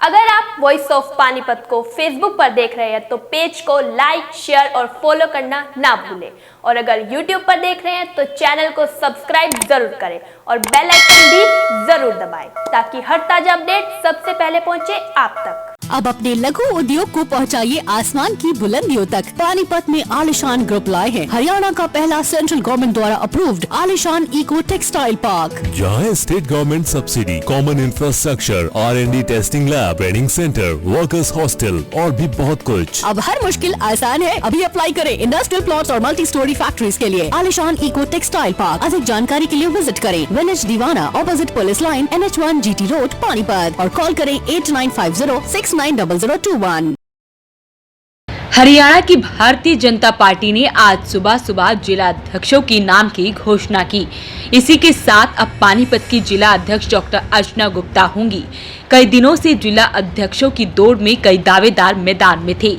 अगर आप voice of Panipat को फेसबुक पर देख रहे हैं तो पेज को लाइक, शेयर और फॉलो करना ना भूलें। और अगर यूट्यूब पर देख रहे हैं तो चैनल को सब्सक्राइब जरूर करें और बेल आइकन भी जरूर दबाएं ताकि हर ताजा अपडेट सबसे पहले पहुंचे आप तक। अब अपने लघु उद्योग को पहुंचाइए आसमान की बुलंदियों तक। पानीपत में आलिशान ग्रुप लाए हैं हरियाणा का पहला सेंट्रल गवर्नमेंट द्वारा अप्रूव्ड आलिशान इको टेक्सटाइल पार्क, जहाँ state government subsidy, common infrastructure, R&D testing lab, training centre, workers hostel और भी बहुत कुछ। अब हर मुश्किल आसान है। अभी अप्लाई करें इंडस्ट्रियल प्लॉट्स और मल्टी स्टोरी फैक्ट्रीज के लिए। आलिशान इको टेक्सटाइल पार्क। अधिक जानकारी के लिए विजिट करें विलेज दीवाना, opposite police line, NH1 GT road, Panipat, और कॉल करें 8950690021। हरियाणा की भारतीय जनता पार्टी ने आज सुबह सुबह जिला अध्यक्षों की नाम की घोषणा की। इसी के साथ अब पानीपत की जिला अध्यक्ष डॉक्टर अर्चना गुप्ता होंगी। कई दिनों से जिला अध्यक्षों की दौड़ में कई दावेदार मैदान में थे।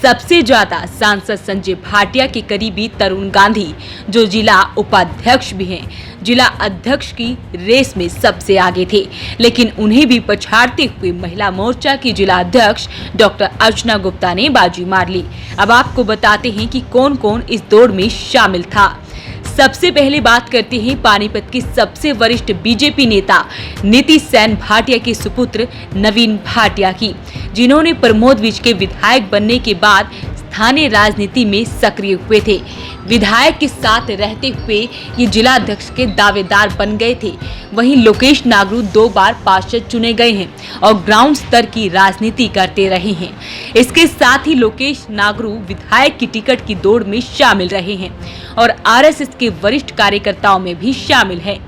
सबसे ज्यादा सांसद संजय भाटिया के करीबी तरुण गांधी, जो जिला उपाध्यक्ष भी हैं, जिला अध्यक्ष की रेस में सबसे आगे थे, लेकिन उन्हें भी पछाड़ते हुए महिला मोर्चा की जिला अध्यक्ष डॉक्टर अर्चना गुप्ता ने बाजी मार ली। अब आपको बताते हैं कि कौन कौन इस दौड़ में शामिल था। सबसे पहले बात करते हैं पानीपत की सबसे वरिष्ठ बीजेपी नेता नीति सेन भाटिया के सुपुत्र नवीन भाटिया की, जिन्होंने प्रमोद विज के विधायक बनने के बाद स्थानीय राजनीति में सक्रिय हुए थे। विधायक के साथ रहते हुए ये जिला अध्यक्ष के दावेदार बन गए थे। वहीं लोकेश नागरू 2 बार पार्षद चुने गए हैं और ग्राउंड स्तर की राजनीति करते रहे हैं। इसके साथ ही लोकेश नागरू विधायक की टिकट की दौड़ में शामिल रहे हैं और RSS के वरिष्ठ कार्यकर्ताओं में भी शामिल हैं।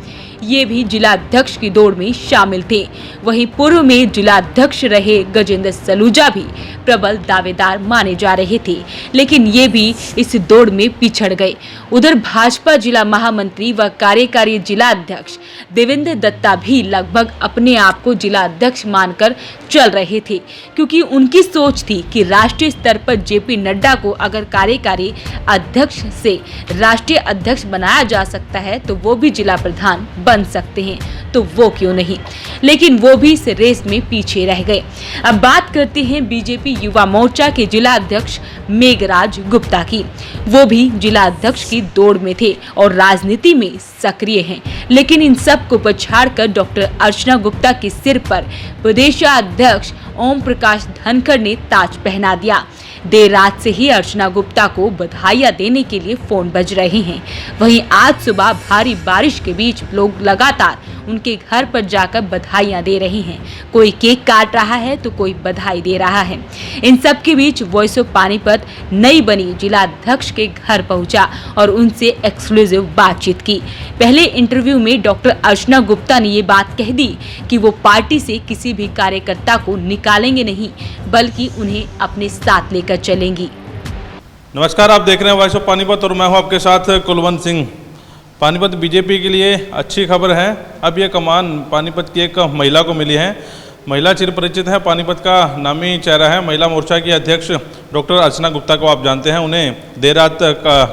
ये भी जिला अध्यक्ष की दौड़ में शामिल थे। वहीं पूर्व में जिला अध्यक्ष रहे गजेंद्र सलूजा भी प्रबल दावेदार माने जा रहे थे, लेकिन ये भी इस दौड़ में पिछड़ गए। उधर भाजपा जिला महामंत्री व कार्यकारी जिला अध्यक्ष देवेंद्र दत्ता भी लगभग अपने आप को जिला अध्यक्ष मानकर चल रहे थे, क्योंकि उनकी सोच थी कि राष्ट्रीय स्तर पर JP नड्डा को अगर कार्यकारी अध्यक्ष से राष्ट्रीय अध्यक्ष बनाया जा सकता है तो वो भी जिला प्रधान बन सकते हैं, तो वो क्यों नहीं। लेकिन वो भी इस रेस में पीछे रह गए। अब बात करते हैं बीजेपी युवा मोर्चा के जिला अध्यक्ष मेघराज गुप्ता की। वो भी जिला अध्यक्ष की दौड़ में थे और राजनीति में सक्रिय हैं, लेकिन इन सब को पछाड़कर डॉक्टर अर्चना गुप्ता के सिर पर प्रदेशाध्यक्ष ओम प्रकाश धनखड़ ने ताज पहना दिया। देर रात से ही अर्चना गुप्ता को बधाइयां देने के लिए फोन बज रहे हैं। वहीं आज सुबह भारी बारिश के बीच लोग लगातार उनके घर पर जाकर बधाइयां दे रहे हैं। कोई केक काट रहा है तो कोई बधाई दे रहा है। इन सब के बीच वॉइस ऑफ पानीपत नई बनी जिला अध्यक्ष के घर पहुंचा और उनसे एक्सक्लूसिव बातचीत की। पहले इंटरव्यू में डॉक्टर अर्चना गुप्ता ने ये बात कह दी कि वो पार्टी से किसी भी कार्यकर्ता को निकालेंगे नहीं, बल्कि उन्हें अपने साथ लेकर चलेंगी। नमस्कार, आप देख रहे हैं वॉइस ऑफ पानीपत और मैं हूं आपके साथ कुलवंत सिंह। पानीपत बीजेपी के लिए अच्छी खबर है। अब ये कमान पानीपत की एक महिला को मिली है। महिला चिर परिचित है, पानीपत का नामी चेहरा है। महिला मोर्चा की अध्यक्ष डॉक्टर अर्चना गुप्ता को आप जानते हैं। उन्हें देर रात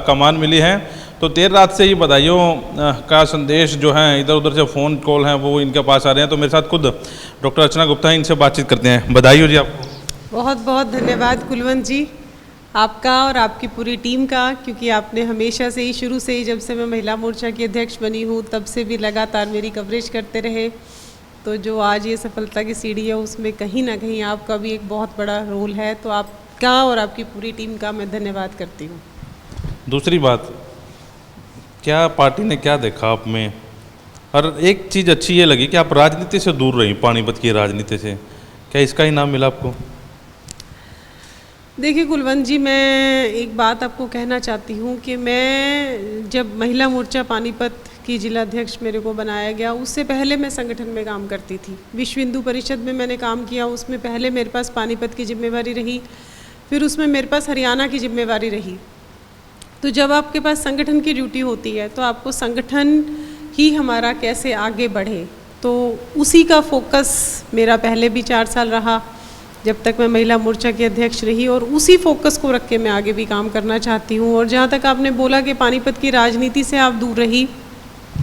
कमान मिली है, तो देर रात से ही बधाइयों का संदेश जो है इधर उधर से फ़ोन कॉल हैं वो इनके पास आ रहे हैं। तो मेरे साथ खुद डॉक्टर अर्चना गुप्ता हैं, इनसे बातचीत करते हैं। बधाई हो जी आपको। बहुत बहुत धन्यवाद कुलवंत जी, आपका और आपकी पूरी टीम का, क्योंकि आपने हमेशा से ही, शुरू से ही, जब से मैं महिला मोर्चा की अध्यक्ष बनी हूँ तब से भी लगातार मेरी कवरेज करते रहे। तो जो आज ये सफलता की सीढ़ी है उसमें कहीं ना कहीं आपका भी एक बहुत बड़ा रोल है। तो आपका और आपकी पूरी टीम का मैं धन्यवाद करती हूँ। दूसरी बात, क्या पार्टी ने क्या देखा आप में? और एक चीज़ अच्छी ये लगी कि आप राजनीति से दूर रही, पानीपत की राजनीति से। क्या इसका इनाम मिला आपको? देखिए कुलवंत जी, मैं एक बात आपको कहना चाहती हूँ कि मैं जब महिला मोर्चा पानीपत की जिला अध्यक्ष मेरे को बनाया गया, उससे पहले मैं संगठन में काम करती थी। विश्व हिंदू परिषद में मैंने काम किया, उसमें पहले मेरे पास पानीपत की जिम्मेवारी रही, फिर उसमें मेरे पास हरियाणा की जिम्मेवारी रही। तो जब आपके पास संगठन की ड्यूटी होती है तो आपको संगठन ही हमारा कैसे आगे बढ़े, तो उसी का फोकस मेरा पहले भी 4 साल रहा जब तक मैं महिला मोर्चा की अध्यक्ष रही, और उसी फोकस को रख के मैं आगे भी काम करना चाहती हूँ। और जहाँ तक आपने बोला कि पानीपत की राजनीति से आप दूर रही,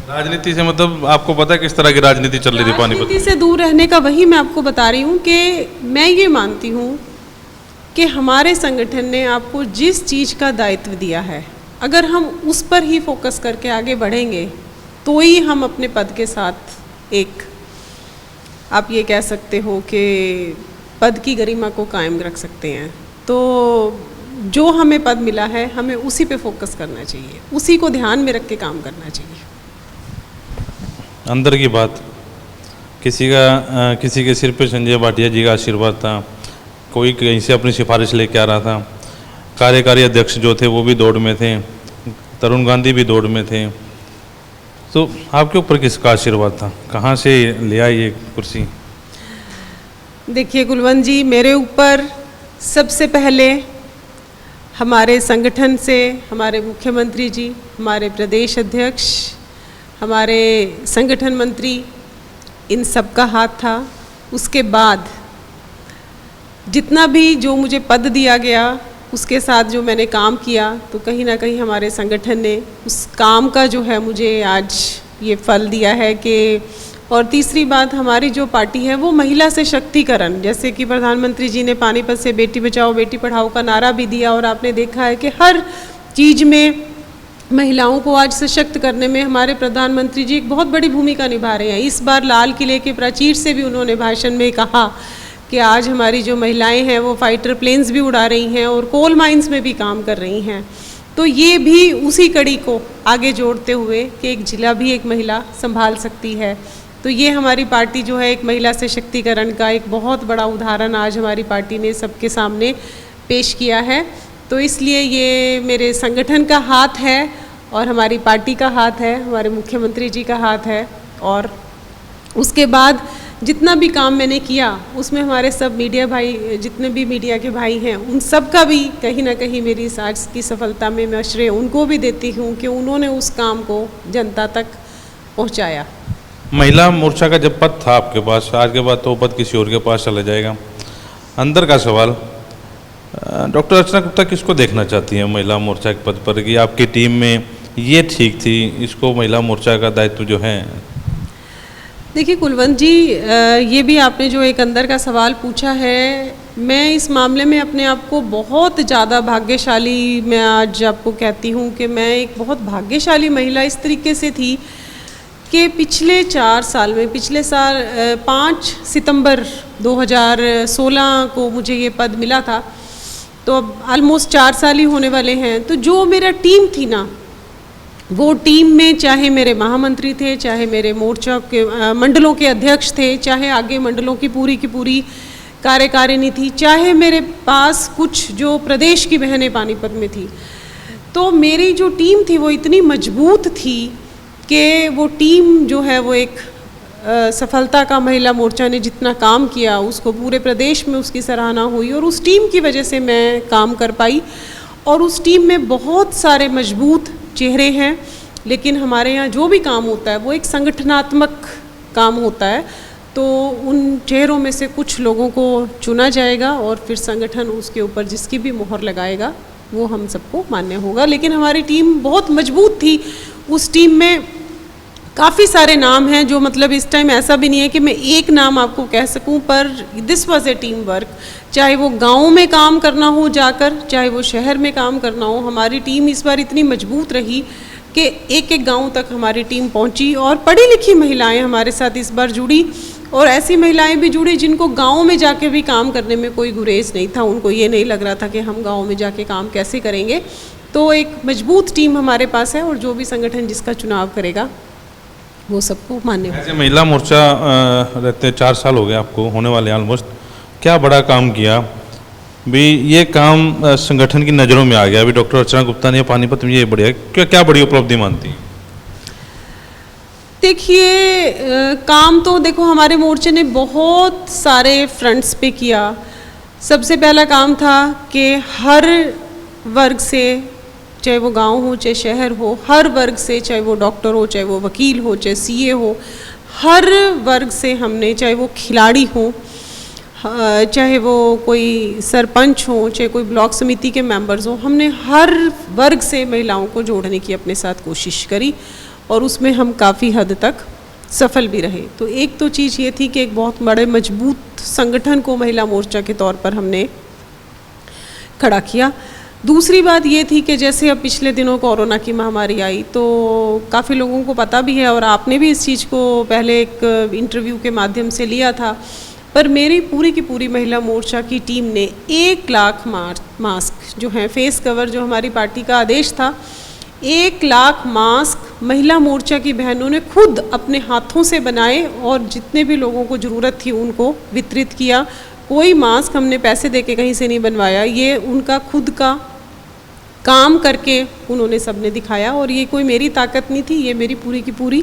राजनीति से मतलब आपको पता है किस तरह की राजनीति चल रही थी पानीपत? राजनीति से दूर रहने का वही मैं आपको बता रही हूँ कि मैं ये मानती हूँ कि हमारे संगठन ने आपको जिस चीज़ का दायित्व दिया है, अगर हम उस पर ही फोकस करके आगे बढ़ेंगे तो ही हम अपने पद के साथ एक, आप ये कह सकते हो कि पद की गरिमा को कायम रख सकते हैं। तो जो हमें पद मिला है हमें उसी पे फोकस करना चाहिए, उसी को ध्यान में रख के काम करना चाहिए। अंदर की बात, किसी के सिर पे संजय भाटिया जी का आशीर्वाद था, कोई कहीं से अपनी सिफारिश लेके आ रहा था, कार्यकारी अध्यक्ष जो थे वो भी दौड़ में थे, तरुण गांधी भी दौड़ में थे, तो आपके ऊपर किसका आशीर्वाद था? कहाँ से लिया ये कुर्सी? देखिए कुलवंत जी, मेरे ऊपर सबसे पहले हमारे संगठन से हमारे मुख्यमंत्री जी, हमारे प्रदेश अध्यक्ष, हमारे संगठन मंत्री, इन सब का हाथ था। उसके बाद जितना भी जो मुझे पद दिया गया उसके साथ जो मैंने काम किया, तो कहीं ना कहीं हमारे संगठन ने उस काम का जो है मुझे आज ये फल दिया है कि, और तीसरी बात, हमारी जो पार्टी है वो महिला सशक्तिकरण, जैसे कि प्रधानमंत्री जी ने पानीपत से बेटी बचाओ बेटी पढ़ाओ का नारा भी दिया, और आपने देखा है कि हर चीज़ में महिलाओं को आज सशक्त करने में हमारे प्रधानमंत्री जी एक बहुत बड़ी भूमिका निभा रहे हैं। इस बार लाल किले के प्राचीर से भी उन्होंने भाषण में कहा कि आज हमारी जो महिलाएं हैं वो फाइटर प्लेन्स भी उड़ा रही हैं और कोल माइंस में भी काम कर रही हैं। तो ये भी उसी कड़ी को आगे जोड़ते हुए कि एक जिला भी एक महिला संभाल सकती है। तो ये हमारी पार्टी जो है एक महिला सशक्तिकरण का एक बहुत बड़ा उदाहरण आज हमारी पार्टी ने सबके सामने पेश किया है। तो इसलिए ये मेरे संगठन का हाथ है और हमारी पार्टी का हाथ है, हमारे मुख्यमंत्री जी का हाथ है। और उसके बाद जितना भी काम मैंने किया उसमें हमारे सब मीडिया भाई, जितने भी मीडिया के भाई हैं, उन सब का भी कहीं ना कहीं मेरी इस आज की सफलता में मैं श्रेय उनको भी देती हूँ कि उन्होंने उस काम को जनता तक पहुँचाया। महिला मोर्चा का जब पद था आपके पास, आज के बाद तो पद किसी और के पास चला जाएगा। अंदर का सवाल, डॉक्टर अर्चना गुप्ता किसको देखना चाहती हैं महिला मोर्चा के पद पर, कि आपकी टीम में ये ठीक थी, इसको महिला मोर्चा का दायित्व जो है? देखिए कुलवंत जी, ये भी आपने जो एक अंदर का सवाल पूछा है, मैं इस मामले में अपने आप को बहुत ज़्यादा भाग्यशाली मैं आज आपको कहती हूँ कि मैं एक बहुत भाग्यशाली महिला इस तरीके से थी कि पिछले 4 साल में, पिछले साल 5 सितंबर 2016 को मुझे ये पद मिला था, तो अब ऑलमोस्ट 4 साल ही होने वाले हैं। तो जो मेरा टीम थी ना, वो टीम में चाहे मेरे महामंत्री थे, चाहे मेरे मोर्चा के मंडलों के अध्यक्ष थे, चाहे आगे मंडलों की पूरी कार्यकारिणी थी, चाहे मेरे पास कुछ जो प्रदेश की बहनें पानीपत में थी, तो मेरी जो टीम थी वो इतनी मजबूत थी कि वो टीम जो है वो एक सफलता का, महिला मोर्चा ने जितना काम किया उसको पूरे प्रदेश में उसकी सराहना हुई और उस टीम की वजह से मैं काम कर पाई। और उस टीम में बहुत सारे मजबूत चेहरे हैं, लेकिन हमारे यहाँ जो भी काम होता है वो एक संगठनात्मक काम होता है। तो उन चेहरों में से कुछ लोगों को चुना जाएगा और फिर संगठन उसके ऊपर जिसकी भी मोहर लगाएगा वो हम सबको मान्य होगा। लेकिन हमारी टीम बहुत मजबूत थी, उस टीम में काफ़ी सारे नाम हैं, जो मतलब इस टाइम ऐसा भी नहीं है कि मैं एक नाम आपको कह सकूं, पर this was a team work. चाहे वो गाँव में काम करना हो जाकर, चाहे वो शहर में काम करना हो, हमारी टीम इस बार इतनी मजबूत रही कि एक गांव तक हमारी टीम पहुंची और पढ़ी लिखी महिलाएं हमारे साथ इस बार जुड़ी, और ऐसी महिलाएं भी जुड़ी जिनको गांव में जाके भी काम करने में कोई गुरेज नहीं था। उनको ये नहीं लग रहा था कि हम गांव में जाके काम कैसे करेंगे। तो एक मजबूत टीम हमारे पास है और जो भी संगठन जिसका चुनाव करेगा वो सबको मान्य होगा। ऐसे महिला मोर्चा रहते 4 साल हो गए आपको, होने वाले ऑलमोस्ट, क्या बड़ा काम किया भी, ये काम संगठन की नज़रों में आ गया अभी डॉक्टर अर्चना गुप्ता ने पानीपत में, ये बढ़िया, क्या बड़ी उपलब्धि मानती है? देखिए काम तो देखो हमारे मोर्चे ने बहुत सारे फ्रंट्स पे किया। सबसे पहला काम था कि हर वर्ग से, चाहे वो गांव हो चाहे शहर हो, हर वर्ग से, चाहे वो डॉक्टर हो, चाहे वो वकील हो, चाहे सीए हो, हर वर्ग से हमने, चाहे वो खिलाड़ी हो, चाहे वो कोई सरपंच हो, चाहे कोई ब्लॉक समिति के मेंबर्स हो, हमने हर वर्ग से महिलाओं को जोड़ने की अपने साथ कोशिश करी। और उसमें हम काफ़ी हद तक सफल भी रहे। तो एक तो चीज़ ये थी कि एक बहुत बड़े मजबूत संगठन को महिला मोर्चा के तौर पर हमने खड़ा किया। दूसरी बात ये थी कि जैसे अब पिछले दिनों कोरोना की महामारी आई तो काफ़ी लोगों को पता भी है और आपने भी इस चीज़ को पहले एक इंटरव्यू के माध्यम से लिया था, पर मेरी पूरी की पूरी महिला मोर्चा की टीम ने 1 लाख मास्क जो हैं, फेस कवर जो हमारी पार्टी का आदेश था, 1 लाख मास्क महिला मोर्चा की बहनों ने खुद अपने हाथों से बनाए और जितने भी लोगों को ज़रूरत थी उनको वितरित किया। कोई मास्क हमने पैसे दे के कहीं से नहीं बनवाया, ये उनका खुद का काम करके उन्होंने सबने दिखाया और ये कोई मेरी ताकत नहीं थी, ये मेरी पूरी की पूरी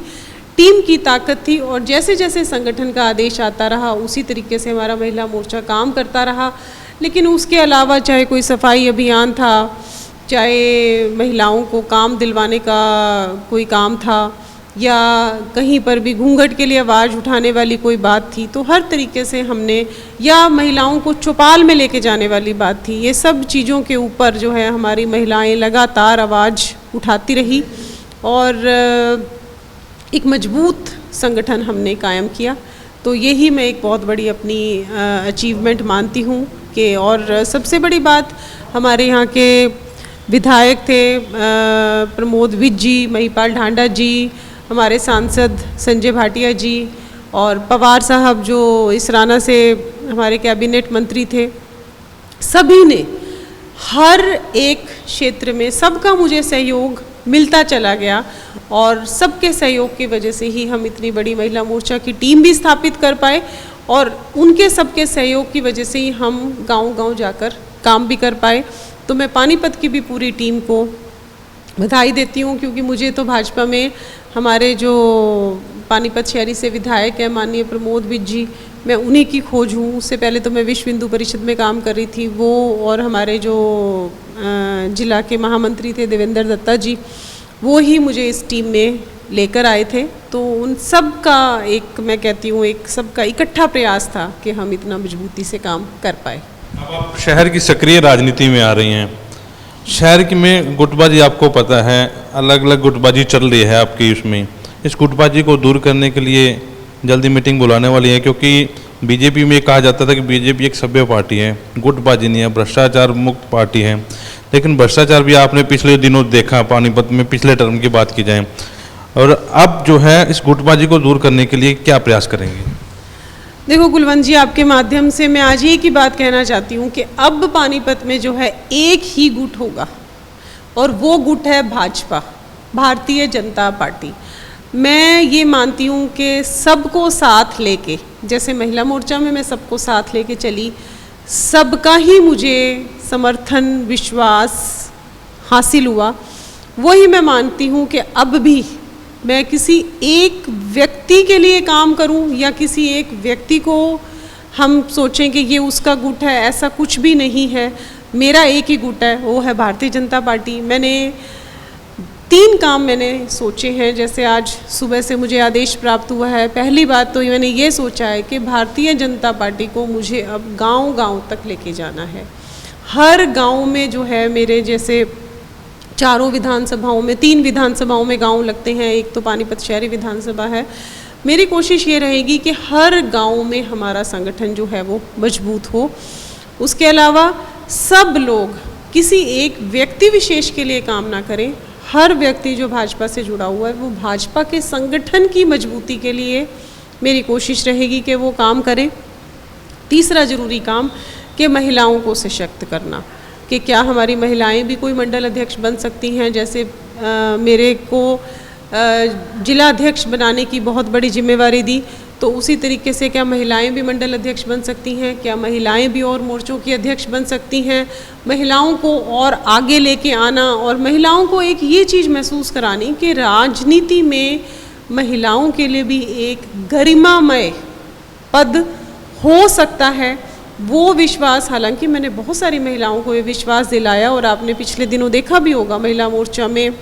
टीम की ताकत थी। और जैसे जैसे संगठन का आदेश आता रहा उसी तरीके से हमारा महिला मोर्चा काम करता रहा। लेकिन उसके अलावा चाहे कोई सफाई अभियान था, चाहे महिलाओं को काम दिलवाने का कोई काम था, या कहीं पर भी घूंघट के लिए आवाज़ उठाने वाली कोई बात थी, तो हर तरीके से हमने, या महिलाओं को चौपाल में लेके जाने वाली बात थी, ये सब चीज़ों के ऊपर जो है हमारी महिलाएं लगातार आवाज़ उठाती रही और एक मजबूत संगठन हमने कायम किया। तो यही मैं एक बहुत बड़ी अपनी अचीवमेंट मानती हूँ कि, और सबसे बड़ी बात हमारे यहाँ के विधायक थे प्रमोद विज जी, महिपाल ढांडा जी, हमारे सांसद संजय भाटिया जी और पवार साहब जो इसराना से हमारे कैबिनेट मंत्री थे, सभी ने हर एक क्षेत्र में सबका मुझे सहयोग मिलता चला गया और सबके सहयोग की वजह से ही हम इतनी बड़ी महिला मोर्चा की टीम भी स्थापित कर पाए और उनके सबके सहयोग की वजह से ही हम गांव-गांव जाकर काम भी कर पाए। तो मैं पानीपत की भी पूरी टीम को बधाई देती हूँ, क्योंकि मुझे तो भाजपा में हमारे जो पानीपत शहरी से विधायक हैं माननीय प्रमोद विज जी, मैं उन्हीं की खोज हूँ। उससे पहले तो मैं विश्व हिंदू परिषद में काम कर रही थी, वो और हमारे जो जिला के महामंत्री थे देवेंद्र दत्ता जी, वो ही मुझे इस टीम में लेकर आए थे। तो उन सब का एक, मैं कहती हूँ, एक सबका इकट्ठा प्रयास था कि हम इतना मजबूती से काम कर पाए। अब आप शहर की सक्रिय राजनीति में आ रही हैं। शहर की में गुटबाजी आपको पता है, अलग अलग गुटबाजी चल रही है आपकी उसमें। इस गुटबाजी को दूर करने के लिए जल्दी मीटिंग बुलाने वाली है, क्योंकि बीजेपी में कहा जाता था कि बीजेपी एक सभ्य पार्टी है, गुटबाजी नहीं है, भ्रष्टाचार मुक्त पार्टी है। लेकिन भ्रष्टाचार भी आपने पिछले दिनों देखा पानीपत में, पिछले टर्म की बात की जाए। और अब जो है इस गुटबाजी को दूर करने के लिए क्या प्रयास करेंगे? देखो कुलवंत जी, आपके माध्यम से मैं आज एक ही बात कहना चाहती हूँ कि अब पानीपत में जो है एक ही गुट होगा और वो गुट है भाजपा, भारतीय जनता पार्टी। मैं ये मानती हूँ कि सबको साथ लेके, जैसे महिला मोर्चा में मैं सबको साथ लेके चली, सबका ही मुझे समर्थन विश्वास हासिल हुआ, वही मैं मानती हूँ कि अब भी मैं किसी एक व्यक्ति के लिए काम करूं या किसी एक व्यक्ति को हम सोचें कि ये उसका गुट है, ऐसा कुछ भी नहीं है। मेरा एक ही गुट है, वो है भारतीय जनता पार्टी। मैंने 3 काम मैंने सोचे हैं। जैसे आज सुबह से मुझे आदेश प्राप्त हुआ है, पहली बात तो मैंने ये सोचा है कि भारतीय जनता पार्टी को मुझे अब गांव-गांव तक लेके जाना है। हर गांव में जो है, मेरे जैसे 4 विधानसभाओं में, 3 विधानसभाओं में गांव लगते हैं, एक तो पानीपत शहरी विधानसभा है। मेरी कोशिश ये रहेगी कि हर गांव में हमारा संगठन जो है वो मजबूत हो। उसके अलावा सब लोग किसी एक व्यक्ति विशेष के लिए काम ना करें। हर व्यक्ति जो भाजपा से जुड़ा हुआ है वो भाजपा के संगठन की मजबूती के लिए मेरी कोशिश रहेगी कि वो काम करें। तीसरा ज़रूरी काम कि महिलाओं को सशक्त करना, कि क्या हमारी महिलाएं भी कोई मंडल अध्यक्ष बन सकती हैं। जैसे मेरे को जिला अध्यक्ष बनाने की बहुत बड़ी जिम्मेवारी दी, तो उसी तरीके से क्या महिलाएं भी मंडल अध्यक्ष बन सकती हैं? क्या महिलाएं भी और मोर्चों की अध्यक्ष बन सकती हैं? महिलाओं को और आगे लेके आना और महिलाओं को एक ये चीज़ महसूस करानी कि राजनीति में महिलाओं के लिए भी एक गरिमामय पद हो सकता है। वो विश्वास, हालांकि मैंने बहुत सारी महिलाओं को ये विश्वास दिलाया और आपने पिछले दिनों देखा भी होगा, महिला मोर्चा में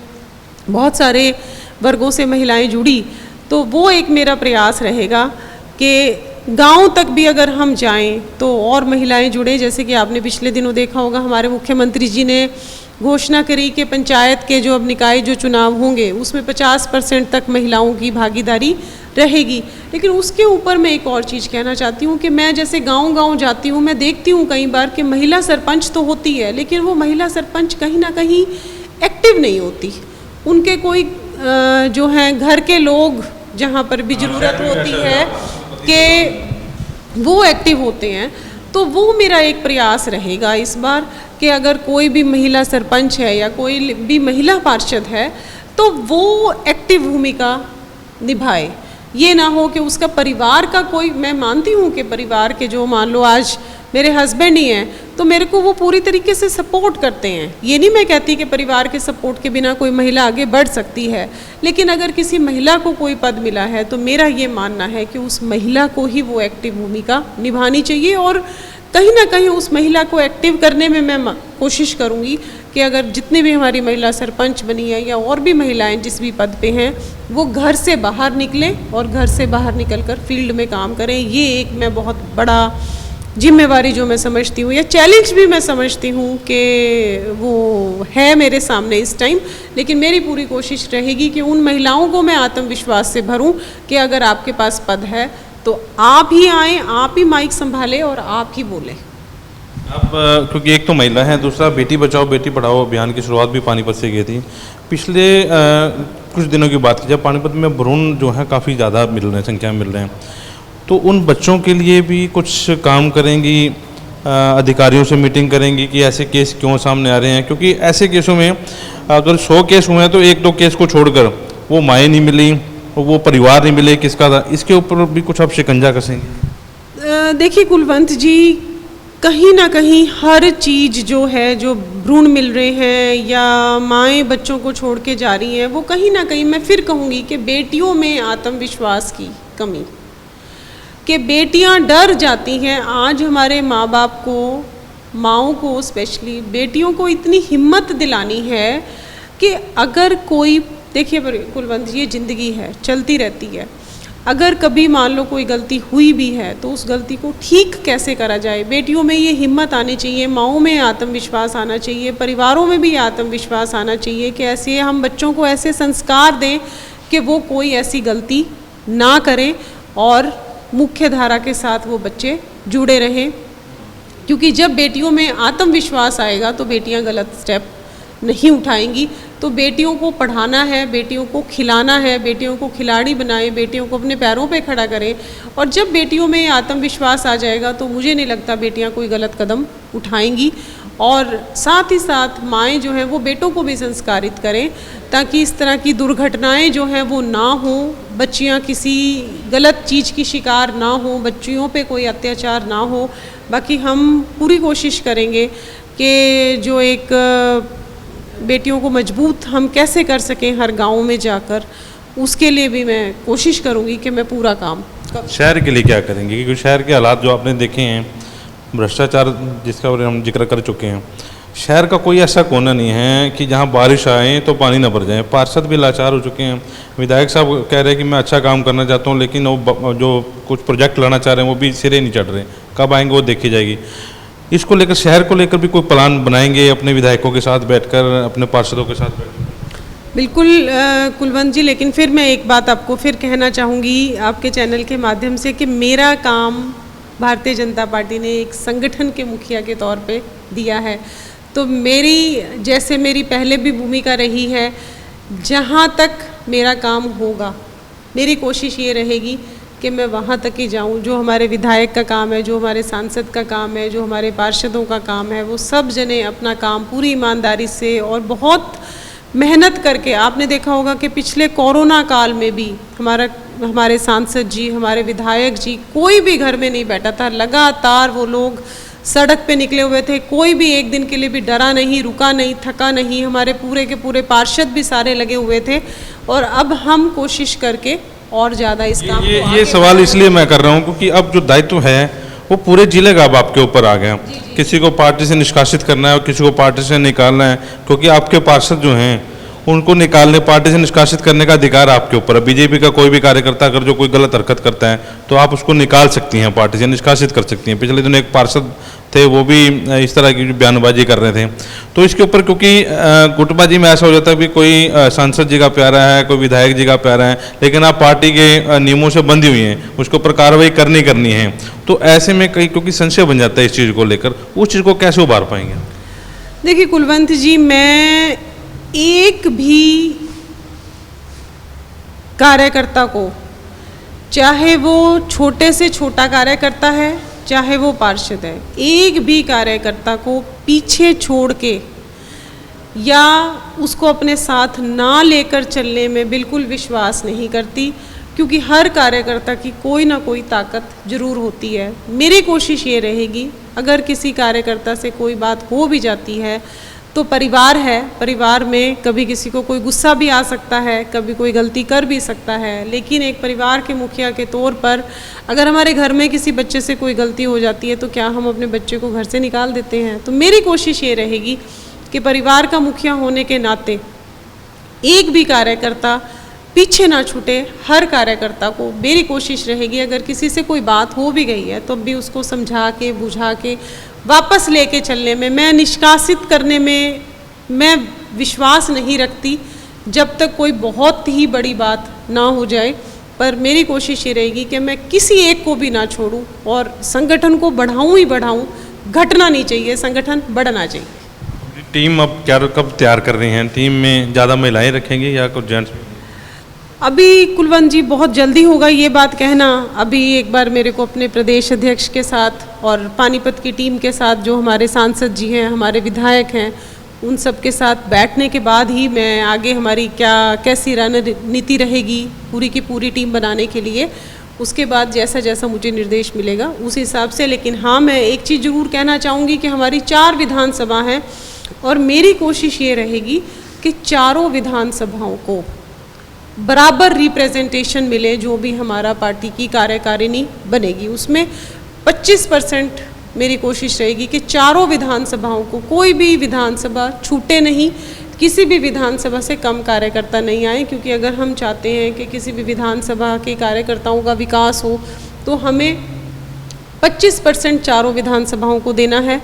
बहुत सारे वर्गों से महिलाएं जुड़ी। तो वो एक मेरा प्रयास रहेगा कि गांव तक भी अगर हम जाएं तो और महिलाएं जुड़े। जैसे कि आपने पिछले दिनों देखा होगा, हमारे मुख्यमंत्री जी ने घोषणा करी कि पंचायत के जो अब निकाय जो चुनाव होंगे उसमें 50% तक महिलाओं की भागीदारी रहेगी। लेकिन उसके ऊपर मैं एक और चीज़ कहना चाहती हूँ कि मैं जैसे गांव-गांव जाती हूँ, मैं देखती हूँ कई बार कि महिला सरपंच तो होती है, लेकिन वो महिला सरपंच कहीं ना कहीं एक्टिव नहीं होती। उनके कोई जो हैं घर के लोग जहाँ पर भी ज़रूरत होती है कि वो एक्टिव होते हैं। तो वो मेरा एक प्रयास रहेगा इस बार कि अगर कोई भी महिला सरपंच है या कोई भी महिला पार्षद है तो वो एक्टिव भूमिका निभाए। ये ना हो कि उसका परिवार का कोई, मैं मानती हूँ कि परिवार के जो मान लो आज मेरे हस्बैंड ही हैं तो मेरे को वो पूरी तरीके से सपोर्ट करते हैं। ये नहीं मैं कहती कि परिवार के सपोर्ट के बिना कोई महिला आगे बढ़ सकती है, लेकिन अगर किसी महिला को कोई पद मिला है तो मेरा ये मानना है कि उस महिला को ही वो एक्टिव भूमिका निभानी चाहिए। और कहीं ना कहीं उस महिला को एक्टिव करने में मैं कोशिश करूँगी कि अगर जितनी भी हमारी महिला सरपंच बनी है या और भी महिलाएं जिस भी पद पे हैं वो घर से बाहर निकलें और घर से बाहर निकलकर फील्ड में काम करें। ये एक मैं बहुत बड़ा जिम्मेवारी जो मैं समझती हूँ या चैलेंज भी मैं समझती हूँ कि वो है मेरे सामने इस टाइम। लेकिन मेरी पूरी कोशिश रहेगी कि उन महिलाओं को मैं आत्मविश्वास से भरूँ कि अगर आपके पास पद है तो आप ही आएँ, आप ही माइक संभालें और आप ही बोलें। अब क्योंकि एक तो महिला है, दूसरा बेटी बचाओ बेटी पढ़ाओ अभियान की शुरुआत भी पानीपत से की थी। पिछले कुछ दिनों की बात की जाए, पानीपत में भ्रूण जो है काफ़ी ज़्यादा मिल रहे हैं, संख्या में मिल रहे हैं, तो उन बच्चों के लिए भी कुछ काम करेंगी, अधिकारियों से मीटिंग करेंगी कि ऐसे केस क्यों सामने आ रहे हैं? क्योंकि ऐसे केसों में अगर 100 केस हुए हैं तो 1-2 केस को छोड़कर वो माएँ नहीं मिली, वो परिवार नहीं मिले किसका था, इसके ऊपर भी कुछ आप शिकंजा कसेंगे? देखिए कुलवंत जी, कहीं ना कहीं हर चीज़ जो है, जो भ्रूण मिल रहे हैं या माएँ बच्चों को छोड़ के जा रही हैं, वो कहीं ना कहीं मैं फिर कहूँगी कि बेटियों में आत्मविश्वास की कमी, कि बेटियां डर जाती हैं। आज हमारे माँ बाप को, माँओं को स्पेशली बेटियों को इतनी हिम्मत दिलानी है कि अगर कोई, देखिए कुलवंत जी, ये ज़िंदगी है, चलती रहती है। अगर कभी मान लो कोई गलती हुई भी है तो उस गलती को ठीक कैसे करा जाए, बेटियों में ये हिम्मत आनी चाहिए, माँओं में आत्मविश्वास आना चाहिए, परिवारों में भी आत्मविश्वास आना चाहिए कि ऐसे हम बच्चों को ऐसे संस्कार दें कि वो कोई ऐसी गलती ना करें और मुख्य धारा के साथ वो बच्चे जुड़े रहें। क्योंकि जब बेटियों में आत्मविश्वास आएगा तो बेटियां गलत स्टेप नहीं उठाएंगी। तो बेटियों को पढ़ाना है, बेटियों को खिलाना है, बेटियों को खिलाड़ी बनाएं, बेटियों को अपने पैरों पे खड़ा करें। और जब बेटियों में आत्मविश्वास आ जाएगा तो मुझे नहीं लगता बेटियां कोई गलत कदम उठाएंगी। और साथ ही साथ माएँ जो हैं वो बेटों को भी संस्कारित करें ताकि इस तरह की दुर्घटनाएं जो हैं वो ना हो, बच्चियां किसी गलत चीज़ की शिकार ना हो, बच्चियों पे कोई अत्याचार ना हो। बाकी हम पूरी कोशिश करेंगे कि जो एक बेटियों को मजबूत हम कैसे कर सकें हर गांव में जाकर, उसके लिए भी मैं कोशिश करूंगी कि मैं पूरा काम। शहर के लिए क्या करेंगे? क्योंकि शहर के हालात जो आपने देखे हैं, भ्रष्टाचार जिसका हम जिक्र कर चुके हैं, शहर का कोई ऐसा कोना नहीं है कि जहां बारिश आए तो पानी न भर जाए। पार्षद भी लाचार हो चुके हैं, विधायक साहब कह रहे हैं कि मैं अच्छा काम करना चाहता हूं, लेकिन वो जो कुछ प्रोजेक्ट लाना चाह रहे हैं वो भी सिरे नहीं चढ़ रहे। कब आएंगे वो देखी जाएगी। इसको लेकर, शहर को लेकर भी कोई प्लान बनाएंगे अपने विधायकों के साथ बैठकर, अपने पार्षदों के साथ बैठकर? बिल्कुल कुलवंत जी, लेकिन फिर मैं एक बात आपको फिर कहना चाहूँगी आपके चैनल के माध्यम से कि मेरा काम भारतीय जनता पार्टी ने एक संगठन के मुखिया के तौर पे दिया है। तो मेरी, जैसे मेरी पहले भी भूमिका रही है, जहाँ तक मेरा काम होगा मेरी कोशिश ये रहेगी कि मैं वहाँ तक ही जाऊँ। जो हमारे विधायक का काम है, जो हमारे सांसद का काम है, जो हमारे पार्षदों का काम है, वो सब जने अपना काम पूरी ईमानदारी से और बहुत मेहनत करके, आपने देखा होगा कि पिछले कोरोना काल में भी हमारे सांसद जी, हमारे विधायक जी, कोई भी घर में नहीं बैठा था। लगातार वो लोग सड़क पे निकले हुए थे, कोई भी एक दिन के लिए भी डरा नहीं, रुका नहीं, थका नहीं। हमारे पूरे के पूरे पार्षद भी सारे लगे हुए थे। और अब हम कोशिश करके और ज़्यादा इस काम को ये सवाल इसलिए मैं कर रहा हूँ क्योंकि अब जो दायित्व है वो पूरे जिले का अब आपके ऊपर आ गया। किसी को पार्टी से निष्कासित करना है और किसी को पार्टी से निकालना है, क्योंकि आपके पार्षद जो हैं उनको निकालने, पार्टी से निष्कासित करने का अधिकार आपके ऊपर है। बीजेपी का कोई भी कार्यकर्ता अगर जो कोई गलत हरकत करता है तो आप उसको निकाल सकती हैं, पार्टी से निष्कासित कर सकती हैं। पिछले दिनों एक पार्षद थे, वो भी इस तरह की बयानबाजी कर रहे थे। तो इसके ऊपर क्योंकि गुटबाजी में ऐसा हो जाता है कि कोई सांसद जी का प्यारा है, कोई विधायक जी का प्यारा है, लेकिन आप पार्टी के नियमों से बंधी हुई हैं, उसके ऊपर कार्रवाई करनी है। तो ऐसे में कई क्योंकि संशय बन जाता है इस चीज़ को लेकर, उस चीज़ को कैसे उभार पाएंगे? देखिए कुलवंत जी, मैं एक भी कार्यकर्ता को, चाहे वो छोटे से छोटा कार्यकर्ता है, चाहे वो पार्षद है, एक भी कार्यकर्ता को पीछे छोड़ के या उसको अपने साथ ना लेकर चलने में बिल्कुल विश्वास नहीं करती, क्योंकि हर कार्यकर्ता की कोई ना कोई ताकत जरूर होती है। मेरी कोशिश ये रहेगी, अगर किसी कार्यकर्ता से कोई बात हो भी जाती है तो परिवार है, परिवार में कभी किसी को कोई गुस्सा भी आ सकता है, कभी कोई गलती कर भी सकता है, लेकिन एक परिवार के मुखिया के तौर पर अगर हमारे घर में किसी बच्चे से कोई गलती हो जाती है तो क्या हम अपने बच्चे को घर से निकाल देते हैं? तो मेरी कोशिश ये रहेगी कि परिवार का मुखिया होने के नाते एक भी कार्यकर्ता पीछे ना छूटे। हर कार्यकर्ता को मेरी कोशिश रहेगी, अगर किसी से कोई बात हो भी गई है तो भी उसको समझा के, बुझा के वापस लेके चलने में, मैं निष्कासित करने में मैं विश्वास नहीं रखती जब तक कोई बहुत ही बड़ी बात ना हो जाए। पर मेरी कोशिश ये रहेगी कि मैं किसी एक को भी ना छोड़ूं और संगठन को बढ़ाऊं ही बढ़ाऊं, घटना नहीं चाहिए, संगठन बढ़ना चाहिए। टीम अब क्या कब तैयार कर रही हैं? टीम में ज़्यादा महिलाएं रखेंगी या कुछ जेंट्स? अभी कुलवंत जी बहुत जल्दी होगा ये बात कहना। अभी एक बार मेरे को अपने प्रदेश अध्यक्ष के साथ और पानीपत की टीम के साथ, जो हमारे सांसद जी हैं, हमारे विधायक हैं, उन सब के साथ बैठने के बाद ही मैं आगे हमारी कैसी रणनीति रहेगी पूरी की पूरी टीम बनाने के लिए, उसके बाद जैसा जैसा मुझे निर्देश मिलेगा उस हिसाब से। लेकिन हाँ, मैं एक चीज़ ज़रूर कहना चाहूँगी कि हमारी 4 विधानसभा हैं और मेरी कोशिश ये रहेगी कि चारों विधानसभाओं को बराबर रिप्रेजेंटेशन मिले। जो भी हमारा पार्टी की कार्यकारिणी बनेगी उसमें 25% मेरी कोशिश रहेगी कि चारों विधानसभाओं को, कोई भी विधानसभा छूटे नहीं, किसी भी विधानसभा से कम कार्यकर्ता नहीं आए, क्योंकि अगर हम चाहते हैं कि किसी भी विधानसभा के कार्यकर्ताओं का विकास हो तो हमें 25% चारों विधानसभाओं को देना है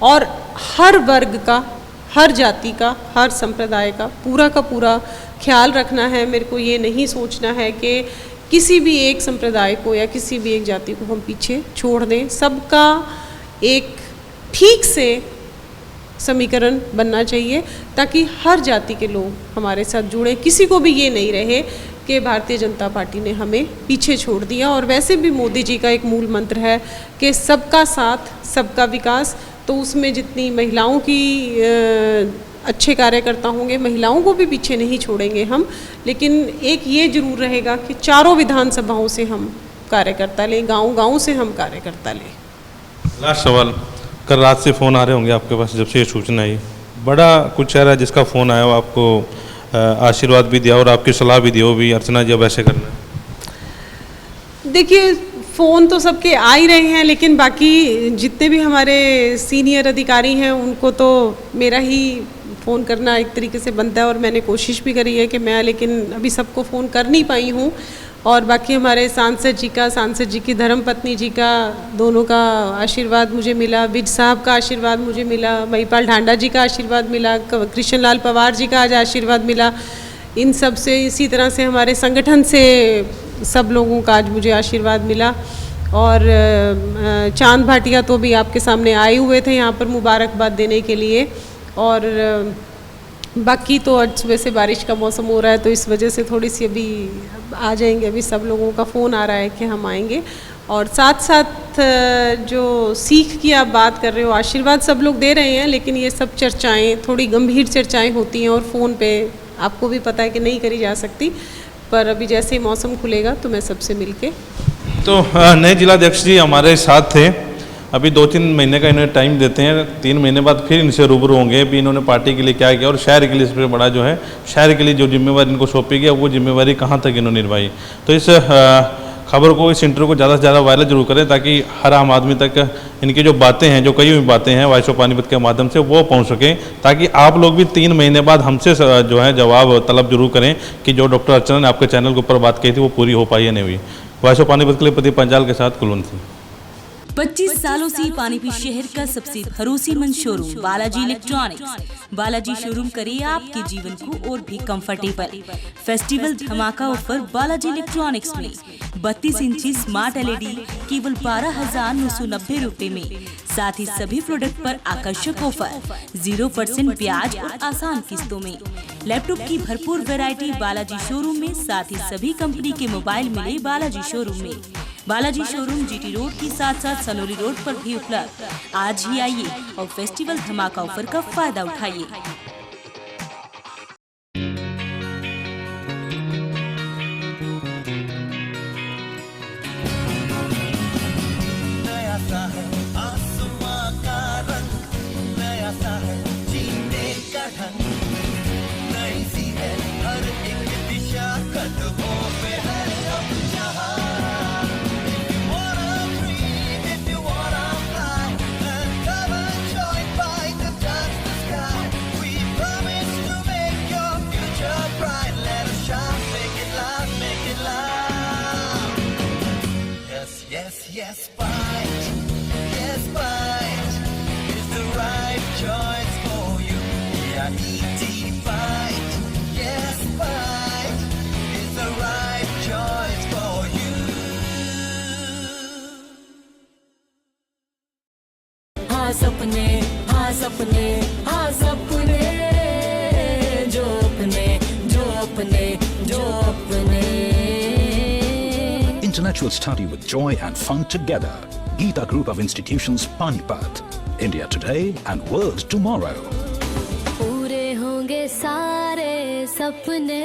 और हर वर्ग का, हर जाति का, हर संप्रदाय का पूरा ख्याल रखना है। मेरे को ये नहीं सोचना है कि किसी भी एक संप्रदाय को या किसी भी एक जाति को हम पीछे छोड़ दें। सबका एक ठीक से समीकरण बनना चाहिए ताकि हर जाति के लोग हमारे साथ जुड़े। किसी को भी ये नहीं रहे कि भारतीय जनता पार्टी ने हमें पीछे छोड़ दिया। और वैसे भी मोदी जी का एक मूल मंत्र है कि सबका साथ सबका विकास, तो उसमें जितनी महिलाओं की अच्छे कार्यकर्ता होंगे, महिलाओं को भी पीछे नहीं छोड़ेंगे हम। लेकिन एक ये जरूर रहेगा कि चारों विधानसभाओं से हम कार्यकर्ता लें, गांव से हम कार्यकर्ता लें। लास्ट सवाल, कल रात से फ़ोन आ रहे होंगे आपके पास जब से ये सूचना आई, बड़ा कुछ चेहरा जिसका फ़ोन आया वो आपको आशीर्वाद भी दिया और आपकी सलाह भी दी हो भी अर्चना जी अब ऐसे करना है? देखिए, फ़ोन तो सबके आ ही रहे हैं, लेकिन बाकी जितने भी हमारे सीनियर अधिकारी हैं उनको तो मेरा ही फ़ोन करना एक तरीके से बनता है और मैंने कोशिश भी करी है कि मैं, लेकिन अभी सबको फ़ोन कर नहीं पाई हूँ। और बाकी हमारे सांसद जी की धर्मपत्नी जी का, दोनों का आशीर्वाद मुझे मिला, विज साहब का आशीर्वाद मुझे मिला, महिपाल ढांडा जी का आशीर्वाद मिला, कृष्ण लाल पवार जी का आज आशीर्वाद मिला। इन सब से, इसी तरह से हमारे संगठन से सब लोगों का आज मुझे आशीर्वाद मिला। और चांद भाटिया तो भी आपके सामने आए हुए थे यहाँ पर मुबारकबाद देने के लिए। और बाकी तो आज सुबह से बारिश का मौसम हो रहा है तो इस वजह से थोड़ी सी अभी आ जाएंगे, अभी सब लोगों का फ़ोन आ रहा है कि हम आएंगे। और साथ साथ जो सीख की आप बात कर रहे हो, आशीर्वाद सब लोग दे रहे हैं, लेकिन ये सब चर्चाएं थोड़ी गंभीर चर्चाएं होती हैं और फ़ोन पे आपको भी पता है कि नहीं करी जा सकती। पर अभी जैसे ही मौसम खुलेगा तो मैं सबसे मिलके। तो नए जिलाध्यक्ष जी हमारे साथ थे, अभी 2-3 महीने का इन्हें टाइम देते हैं, 3 महीने बाद फिर इनसे रूबरू होंगे भी इन्होंने पार्टी के लिए क्या किया और शहर के लिए सबसे बड़ा जो है, शहर के लिए जो जिम्मेवारी इनको सौंपी गई वो जिम्मेवारी कहाँ तक इन्होंने निभाई। तो इस खबर को, इस इंटरव्यू को ज़्यादा से ज़्यादा वायरल जरूर करें, ताकि हर आम आदमी तक इनकी जो बातें हैं, जो कई हुई बातें हैं वॉइस ऑफ पानीपत के माध्यम से, वो पहुंच सकें, ताकि आप लोग भी 3 महीने बाद हमसे जो है जवाब तलब जरूर करें कि जो डॉक्टर अर्चना ने आपके चैनल के ऊपर बात कही थी वो पूरी हो पाई या नहीं हुई। वॉइस ऑफ पानीपत के लिए प्रदीप पंचाल के साथ कुलवंत सिंह। 25 सालों से पानीपत शहर का सबसे भरोसेमंद showroom Balaji electronics. Balaji showroom करे आपके जीवन को और भी कंफर्टेबल। फेस्टिवल धमाका ऑफर बालाजी इलेक्ट्रॉनिक्स में 32 इंची स्मार्ट LED केवल 12,990 रुपए में। साथ ही सभी प्रोडक्ट पर आकर्षक ऑफर, 0% ब्याज और आसान किस्तों में। लैपटॉप की भरपूर वैरायटी बालाजी शोरूम में। साथ ही सभी कंपनी के मोबाइल मिले बालाजी शोरूम में। बालाजी शोरूम GT रोड के साथ साथ सनोली रोड पर भी उपलब्ध। आज ही आइए और फेस्टिवल धमाका ऑफर का फायदा उठाइए। नया सा है आसमां का रंग, नया सा है जीने का ढंग, नई सी है हर एक दिशा, कदमों पे है अब जहां। Yes, Byte. Yes, Byte is the right choice for you. B-I-E-T, Byte. Yes, Byte is the right choice for you. हाँ सपने, हाँ सपने, हाँ सपने, जो अपने, जो अपने, जो अपने। Intellectual study with joy and fun together. Geeta Group of Institutions, Panipat. India today and world tomorrow. पूरे होंगे सारे सपने।